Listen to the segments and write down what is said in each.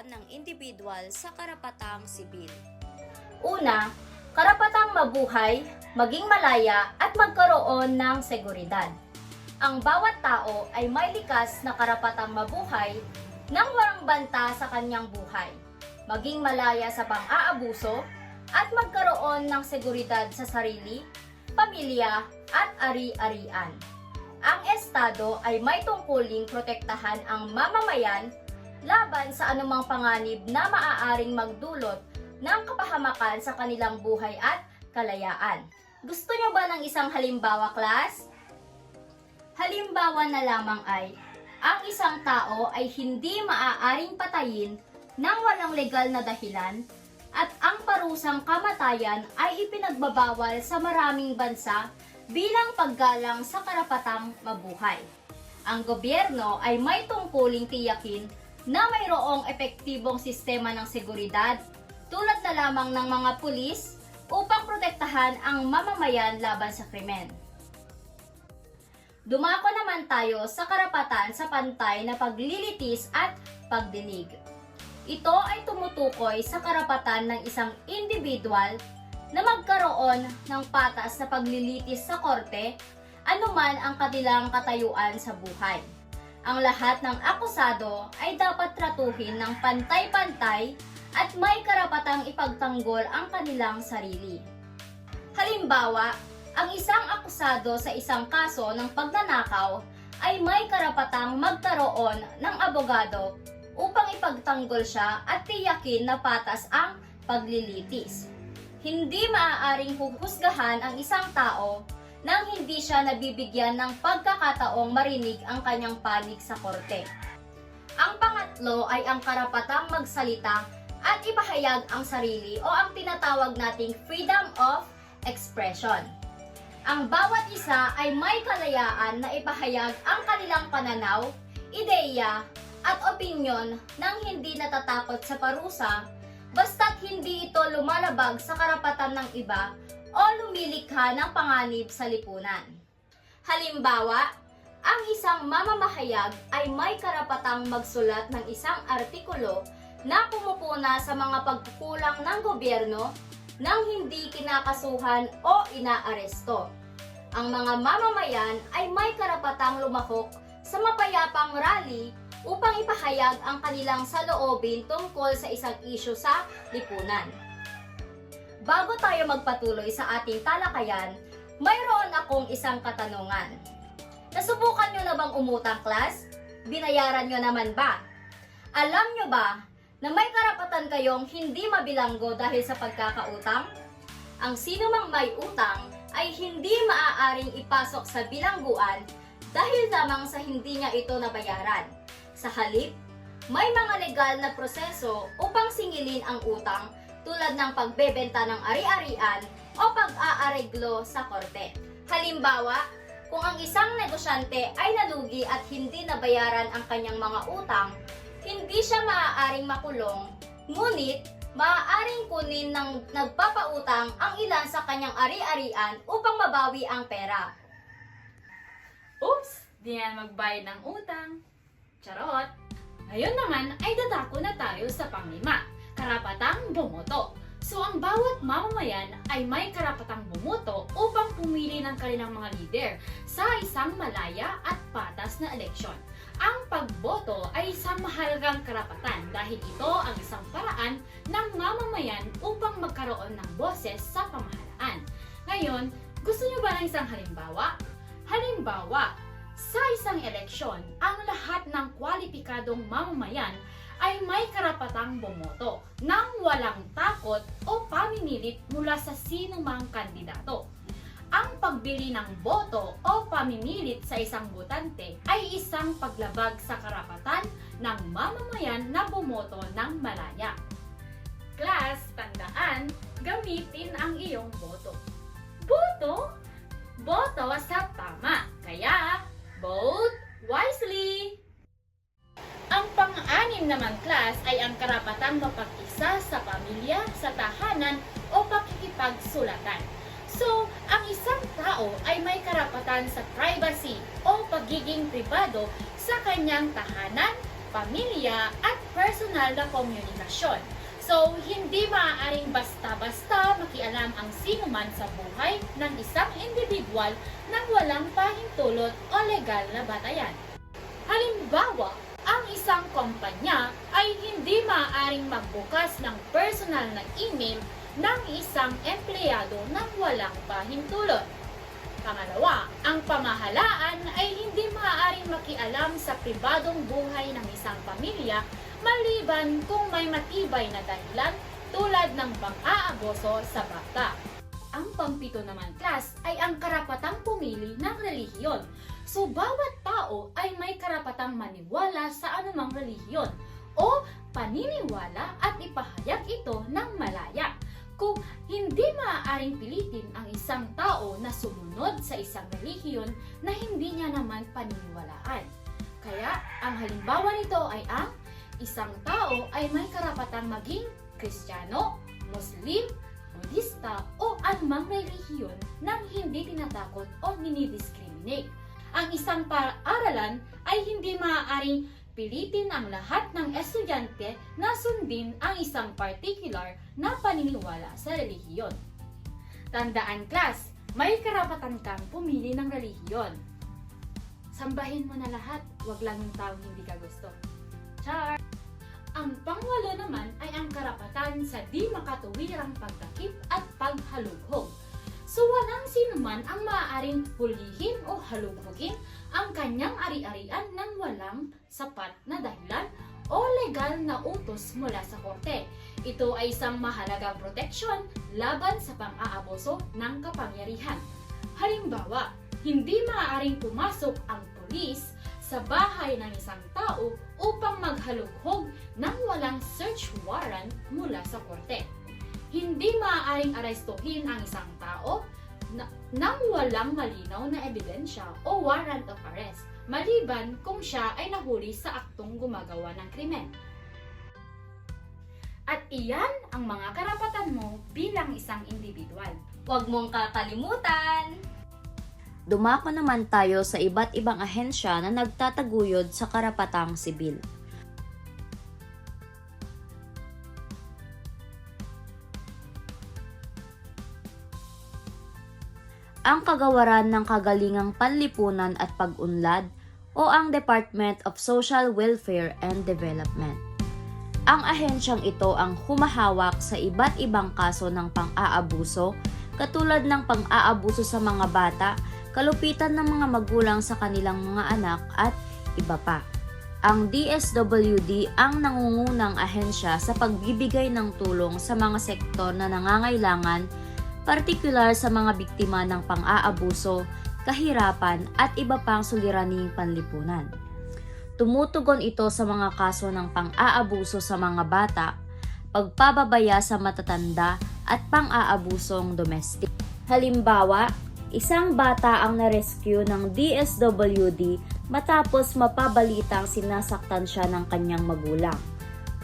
karapatan ng individual sa karapatang sibil. Una, karapatang mabuhay, maging malaya at magkaroon ng seguridad. Ang bawat tao ay may likas na karapatang mabuhay nang walang banta sa kanyang buhay, maging malaya sa pang-aabuso at magkaroon ng seguridad sa sarili, pamilya at ari-arian. Ang Estado ay may tungkuling protektahan ang mamamayan laban sa anumang panganib na maaaring magdulot ng kapahamakan sa kanilang buhay at kalayaan. Gusto nyo ba ng isang halimbawa, class? Halimbawa na lamang ay, ang isang tao ay hindi maaaring patayin ng walang legal na dahilan at ang parusang kamatayan ay ipinagbabawal sa maraming bansa bilang paggalang sa karapatang mabuhay. Ang gobyerno ay may tungkuling tiyakin na mayroong epektibong sistema ng seguridad tulad na lamang ng mga pulis upang protektahan ang mamamayan laban sa krimen. Dumako naman tayo sa karapatan sa pantay na paglilitis at pagdinig. Ito ay tumutukoy sa karapatan ng isang individual na magkaroon ng patas na paglilitis sa korte anuman ang kanilang katayuan sa buhay. Ang lahat ng akusado ay dapat tratuhin ng pantay-pantay at may karapatang ipagtanggol ang kanilang sarili. Halimbawa, ang isang akusado sa isang kaso ng pagnanakaw ay may karapatang magkaroon ng abogado upang ipagtanggol siya at tiyakin na patas ang paglilitis. Hindi maaaring huhusgahan ang isang tao nang hindi siya nabibigyan ng pagkakataong marinig ang kanyang panig sa korte. Ang pangatlo ay ang karapatang magsalita at ipahayag ang sarili o ang tinatawag nating freedom of expression. Ang bawat isa ay may kalayaan na ipahayag ang kanilang pananaw, ideya, at opinyon nang hindi natatakot sa parusa basta't hindi ito lumalabag sa karapatan ng iba o lumilikha ng panganib sa lipunan. Halimbawa, ang isang mamamahayag ay may karapatang magsulat ng isang artikulo na pumupuna sa mga pagkukulang ng gobyerno nang hindi kinakasuhan o inaaresto. Ang mga mamamayan ay may karapatang lumahok sa mapayapang rally upang ipahayag ang kanilang saloobin tungkol sa isang isyu sa lipunan. Bago tayo magpatuloy sa ating talakayan, mayroon akong isang katanungan. Nasubukan nyo na bang umutang, class? Binayaran nyo naman ba? Alam nyo ba na may karapatan kayong hindi mabilanggo dahil sa pagkakautang? Ang sino mang may utang ay hindi maaaring ipasok sa bilangguan dahil lamang sa hindi niya ito nabayaran. Sa halip, may mga legal na proseso upang singilin ang utang tulad ng pagbebenta ng ari-arian o pag-aareglo sa korte. Halimbawa, kung ang isang negosyante ay nalugi at hindi nabayaran ang kanyang mga utang, hindi siya maaaring makulong, ngunit maaaring kunin ng nagpapautang ang ilan sa kanyang ari-arian upang mabawi ang pera. Oops! Di yan magbayad ng utang. Charot! Ngayon naman ay dadako na tayo sa panglima, karapatang bumoto. So ang bawat mamamayan ay may karapatang bumoto upang pumili ng kanilang mga leader sa isang malaya at patas na eleksyon. Ang pagboto ay isang mahalagang karapatan dahil ito ang isang paraan ng mamamayan upang magkaroon ng boses sa pamahalaan. Ngayon, gusto niyo ba ng isang halimbawa? Halimbawa, sa isang eleksyon, ang lahat ng kwalipikadong mamamayan ay may karapatang bumoto nang walang takot o pamimilit mula sa sinumang kandidato. Ang pagbili ng boto o pamimilit sa isang botante ay isang paglabag sa karapatan ng mamamayan na bumoto ng malaya. Class, tandaan, gamitin ang iyong boto. Boto? Boto sa tama. Kaya, vote wisely! Ang pang-anim naman, class, ay ang karapatang mapag-isa sa pamilya, sa tahanan o pakikipagsulatan. So, ang isang tao ay may karapatan sa privacy o pagiging pribado sa kanyang tahanan, pamilya at personal na komunikasyon. So, hindi maaaring basta-basta makialam ang sino man sa buhay ng isang individual nang walang pahintulot o legal na batayan. Halimbawa, ang isang kumpanya ay hindi maaaring magbukas ng personal na email ng isang empleyado nang walang pahintulot. Pangalawa, ang pamahalaan ay hindi maaaring makialam sa pribadong buhay ng isang pamilya maliban kung may matibay na dahilan tulad ng pang-aaboso sa bata. Ang pampito naman, class, ay ang karapatang pumili ng relihiyon. So, bawat tao ay may karapatang maniwala sa anumang relihiyon o paniniwala at ipahayag ito ng malaya. Kung hindi maaaring pilitin ang isang tao na sumunod sa isang relihiyon na hindi niya naman paniniwalaan. Kaya, ang halimbawa nito ay ang isang tao ay may karapatang maging Kristiyano, Muslim, Budista o anumang relihiyon nang hindi tinatakot o dinidiscriminate. Ang isang paaralan ay hindi maaaring pilitin ang lahat ng estudyante na sundin ang isang particular na paniniwala sa relihiyon. Tandaan, class, may karapatan kang pumili ng relihiyon. Sambahin mo na lahat, wag lang yung taong hindi ka gusto. Char! Ang pangwalo naman ay ang karapatan sa di makatuwirang pagtakip at paghalughog. So walang sinuman ang maaaring hulihin o halughogin ang kanyang ari-arian nang walang sapat na dahilan o legal na utos mula sa korte. Ito ay isang mahalagang proteksyon laban sa pang-aaboso ng kapangyarihan. Halimbawa, hindi maaaring pumasok ang pulis sa bahay ng isang tao upang maghalughog nang walang search warrant mula sa korte. Hindi maaaring arestuhin ang isang tao nang walang malinaw na ebidensya o warrant of arrest, maliban kung siya ay nahuli sa aktong gumagawa ng krimen. At iyan ang mga karapatan mo bilang isang individual. Huwag mong kakalimutan! Dumako naman tayo sa iba't ibang ahensya na nagtataguyod sa karapatang sibil. Ang Kagawaran ng Kagalingang Panlipunan at Pag-unlad o ang Department of Social Welfare and Development. Ang ahensyang ito ang humahawak sa iba't ibang kaso ng pang-aabuso, katulad ng pang-aabuso sa mga bata, kalupitan ng mga magulang sa kanilang mga anak at iba pa. Ang DSWD ang nangungunang ahensya sa pagbibigay ng tulong sa mga sektor na nangangailangan, partikular sa mga biktima ng pang-aabuso, kahirapan at iba pang suliraning panlipunan. Tumutugon ito sa mga kaso ng pang-aabuso sa mga bata, pagpababaya sa matatanda at pang-aabusong domestic. Halimbawa, isang bata ang na-rescue ng DSWD matapos mapabalitang sinasaktan siya ng kanyang magulang.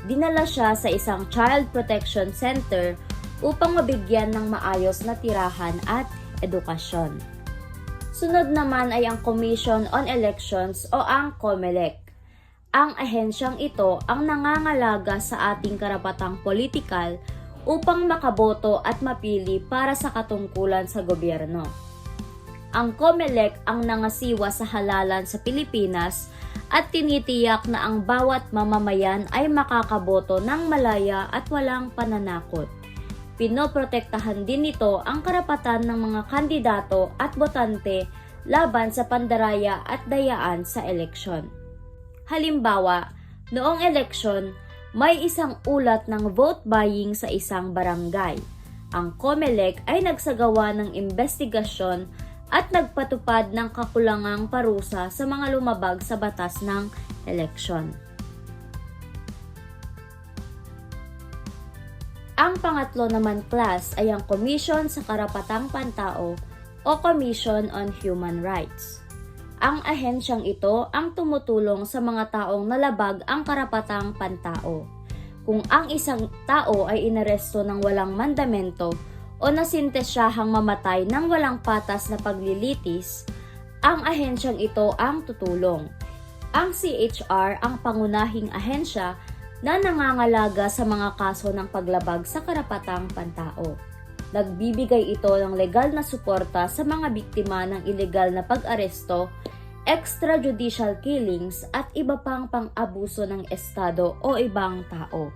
Dinala siya sa isang Child Protection Center upang mabigyan ng maayos na tirahan at edukasyon. Sunod naman ay ang Commission on Elections o ang COMELEC. Ang ahensyang ito ang nangangalaga sa ating karapatang politikal upang makaboto at mapili para sa katungkulan sa gobyerno. Ang COMELEC ang nangasiwa sa halalan sa Pilipinas at tinitiyak na ang bawat mamamayan ay makakaboto ng malaya at walang pananakot. Pinoprotektahan din nito ang karapatan ng mga kandidato at botante laban sa pandaraya at dayaan sa eleksyon. Halimbawa, noong eleksyon, may isang ulat ng vote buying sa isang barangay. Ang COMELEC ay nagsagawa ng investigasyon at nagpatupad ng kakulangang parusa sa mga lumabag sa batas ng eleksyon. Ang pangatlo naman, class, ay ang Commission sa Karapatang Pantao o Commission on Human Rights. Ang ahensyang ito ang tumutulong sa mga taong nalabag ang karapatang pantao. Kung ang isang tao ay inaresto ng walang mandamento o nasintesyahang mamatay ng walang patas na paglilitis, ang ahensyang ito ang tutulong. Ang CHR ang pangunahing ahensya na nangangalaga sa mga kaso ng paglabag sa karapatang pantao. Nagbibigay ito ng legal na suporta sa mga biktima ng ilegal na pag-aresto, extrajudicial killings at iba pang pang-abuso ng estado o ibang tao.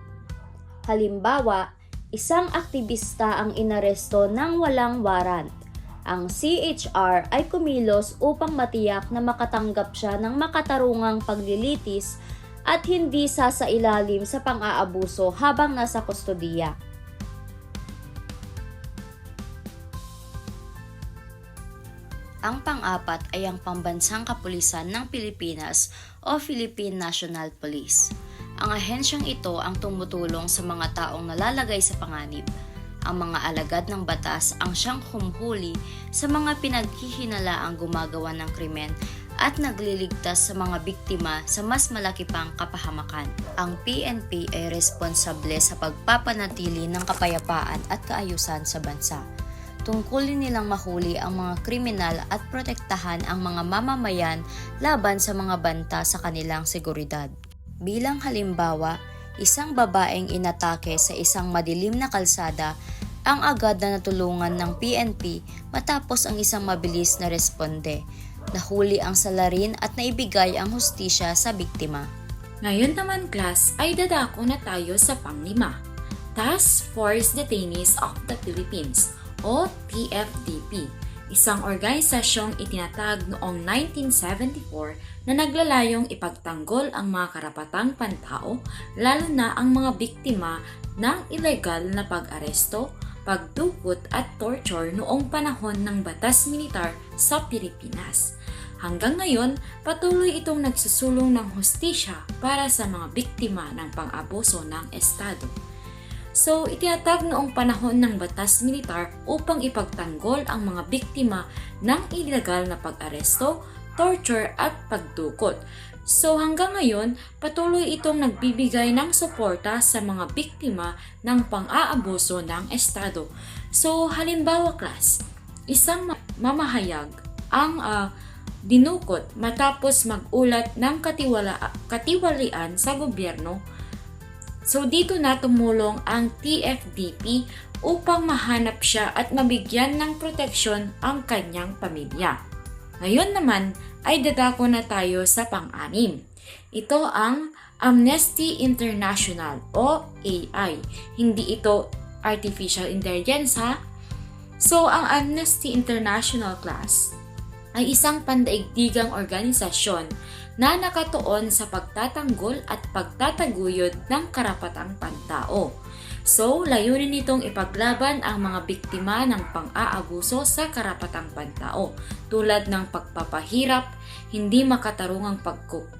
Halimbawa, isang aktivista ang inaresto ng walang warrant. Ang CHR ay kumilos upang matiyak na makatanggap siya ng makatarungang paglilitis at hindi sasailalim sa pang-aabuso habang nasa kustodiya. Ang pang-apat ay ang Pambansang Kapulisan ng Pilipinas o Philippine National Police. Ang ahensyang ito ang tumutulong sa mga taong nalalagay sa panganib. Ang mga alagad ng batas ang siyang humhuli sa mga pinaghihinalaang gumagawa ng krimen at nagliligtas sa mga biktima sa mas malaki pang kapahamakan. Ang PNP ay responsable sa pagpapanatili ng kapayapaan at kaayusan sa bansa. Tungkulin nilang mahuli ang mga kriminal at protektahan ang mga mamamayan laban sa mga banta sa kanilang seguridad. Bilang halimbawa, isang babaeng inatake sa isang madilim na kalsada ang agad na natulungan ng PNP matapos ang isang mabilis na responde. Nahuli ang salarin at naibigay ang hustisya sa biktima. Ngayon naman class ay dadako na tayo sa pang-5. Task Force Detainees of the Philippines o TFDP, isang organisasyong itinatag noong 1974 na naglalayong ipagtanggol ang mga karapatang pantao, lalo na ang mga biktima ng ilegal na pag-aresto, pagdukot at torture noong panahon ng batas militar sa Pilipinas. Hanggang ngayon, patuloy itong nagsusulong ng hustisya para sa mga biktima ng pang-abuso ng Estado. So, itinatag noong panahon ng batas militar upang ipagtanggol ang mga biktima ng ilegal na pag-aresto, torture at pagdukot. So hanggang ngayon, patuloy itong nagbibigay ng suporta sa mga biktima ng pang-aabuso ng Estado. So halimbawa class, isang mamahayag ang dinukot matapos mag-ulat ng katiwalian sa gobyerno. So dito na tumulong ang TFDP upang mahanap siya at mabigyan ng proteksyon ang kanyang pamilya. Ngayon naman ay dadako na tayo sa pang-6. Ito ang Amnesty International o AI. Hindi ito artificial intelligence ha. So ang Amnesty International class ay isang pandaigdigang organisasyon na nakatuon sa pagtatanggol at pagtataguyod ng karapatang pantao. So, layunin nitong ipaglaban ang mga biktima ng pang-aabuso sa karapatang pantao tulad ng pagpapahirap, hindi makatarungang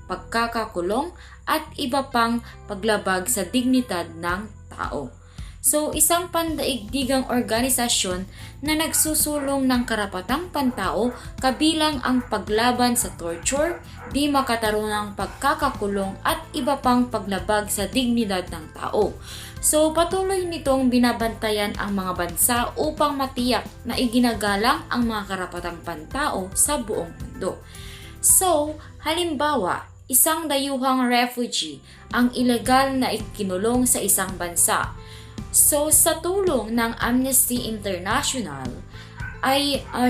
pagkakakulong at iba pang paglabag sa dignidad ng tao. So, isang pandaigdigang organisasyon na nagsusulong ng karapatang pantao kabilang ang paglaban sa torture, di makatarungang pagkakakulong at iba pang paglabag sa dignidad ng tao. So, patuloy nitong binabantayan ang mga bansa upang matiyak na iginagalang ang mga karapatang pantao sa buong mundo. So, halimbawa, isang dayuhang refugee ang ilegal na ikinulong sa isang bansa. So, sa tulong ng Amnesty International,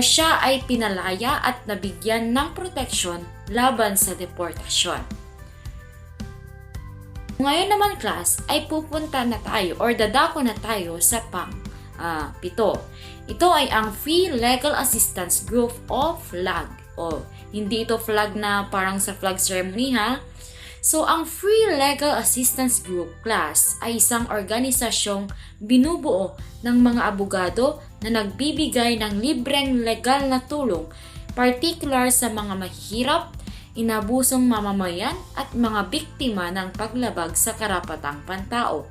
siya ay pinalaya at nabigyan ng proteksyon laban sa deportasyon. Ngayon naman class ay pupunta na tayo or dadako na tayo sa pang-7. Ito ay ang Free Legal Assistance Group o FLAG. Hindi ito flag na parang sa flag ceremony ha. So ang Free Legal Assistance Group class ay isang organisasyong binubuo ng mga abogado na nagbibigay ng libreng legal na tulong, particular sa mga mahihirap, inabusong mamamayan at mga biktima ng paglabag sa karapatang pantao.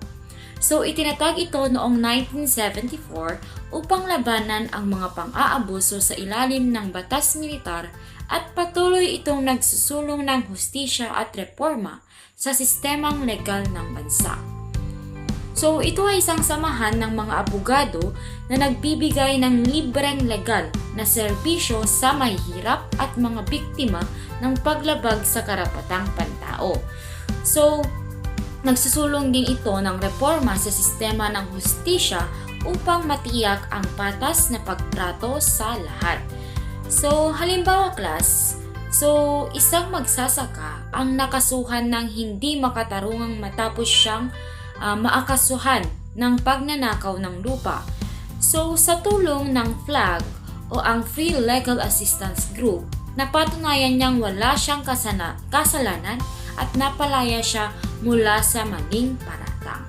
So itinatag ito noong 1974 upang labanan ang mga pang-aabuso sa ilalim ng batas militar at patuloy itong nagsusulong ng hustisya at reforma sa sistemang legal ng bansa. So ito ay isang samahan ng mga abogado na nagbibigay ng libreng legal na serbisyo sa mahihirap at mga biktima ng paglabag sa karapatang pantao. So, nagsusulong din ito ng reforma sa sistema ng hustisya upang matiyak ang patas na pagtrato sa lahat. So, halimbawa class, isang magsasaka ang nakasuhan ng hindi makatarungang matapos siyang maakasuhan ng pagnanakaw ng lupa. So, sa tulong ng FLAG o ang Free Legal Assistance Group, napatunayan niyang wala siyang kasalanan at napalaya siya mula sa maling paratang.